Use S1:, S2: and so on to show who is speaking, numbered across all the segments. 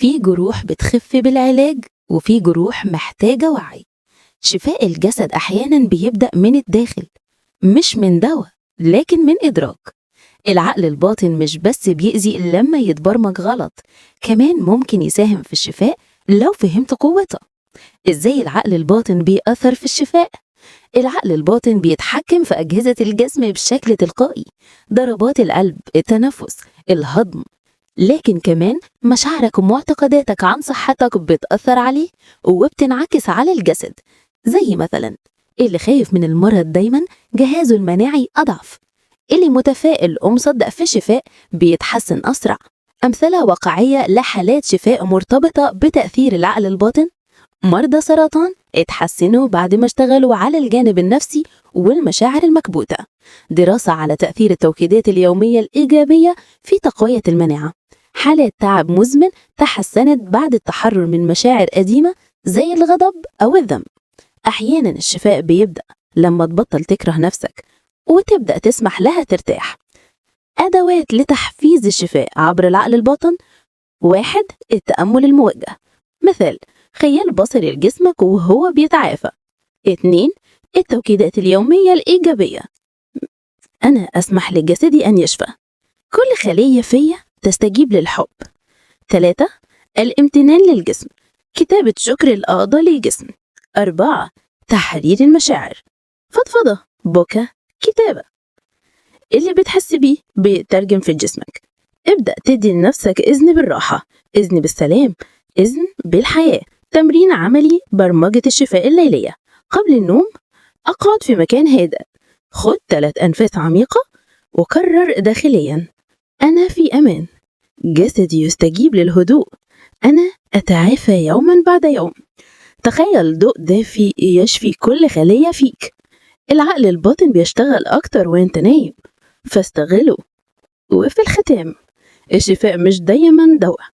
S1: في جروح بتخف بالعلاج وفي جروح محتاجة وعي. شفاء الجسد أحيانا بيبدأ من الداخل، مش من دواء لكن من إدراك. العقل الباطن مش بس بيأذي لما يتبرمج غلط، كمان ممكن يساهم في الشفاء لو فهمت قوته. إزاي العقل الباطن بيأثر في الشفاء؟ العقل الباطن بيتحكم في أجهزة الجسم بشكل تلقائي، ضربات القلب، التنفس، الهضم، لكن كمان مشاعرك ومعتقداتك عن صحتك بتأثر عليه وبتنعكس على الجسد. زي مثلا اللي خايف من المرض دايما جهازه المناعي أضعف، اللي متفائل ومصدق في الشفاء بيتحسن أسرع. أمثلة واقعية لحالات شفاء مرتبطة بتأثير العقل الباطن: مرضى سرطان اتحسنوا بعد ما اشتغلوا على الجانب النفسي والمشاعر المكبوتة. دراسة على تأثير التوكيدات اليومية الإيجابية في تقوية المناعة. حالات تعب مزمن تحسنت بعد التحرر من مشاعر قديمة زي الغضب أو الذنب. أحيانا الشفاء بيبدأ لما تبطل تكره نفسك وتبدأ تسمح لها ترتاح. أدوات لتحفيز الشفاء عبر العقل الباطن: 1. التأمل الموجه، مثال خيال بصري لجسمك وهو بيتعافى. 2. التوكيدات اليومية الإيجابية: أنا أسمح لجسدي أن يشفى، كل خلية فيا تستجيب للحب. 3. الامتنان للجسم، كتابة شكر الأعضاء للجسم. 4. تحرير المشاعر، فضفضة، بكى، كتابة. اللي بتحس بيه بيترجم في جسمك. ابدأ تدي لنفسك إذن بالراحة، إذن بالسلام، إذن بالحياة. تمرين عملي: برمجة الشفاء الليلية. قبل النوم أقعد في مكان هادئ، خد 3 أنفاس عميقة وكرر داخليا: أنا في أمان، جسدي يستجيب للهدوء، أنا أتعافى يوما بعد يوم. تخيل ضوء دافي يشفي كل خلية فيك. العقل الباطن بيشتغل أكتر وانت نايم، فاستغله. وفي الختام، الشفاء مش دايما دواء،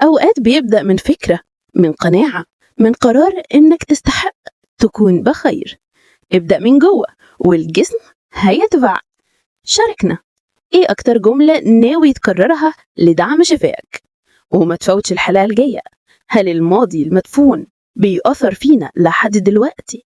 S1: أوقات بيبدأ من فكرة، من قناعة، من قرار إنك تستحق تكون بخير. ابدأ من جوه والجسم هيتبع. شاركنا إيه أكتر جملة ناوي تكررها لدعم شفائك؟ وما تفوتش الحلقة الجاية. هل الماضي المدفون بيأثر فينا لحد دلوقتي؟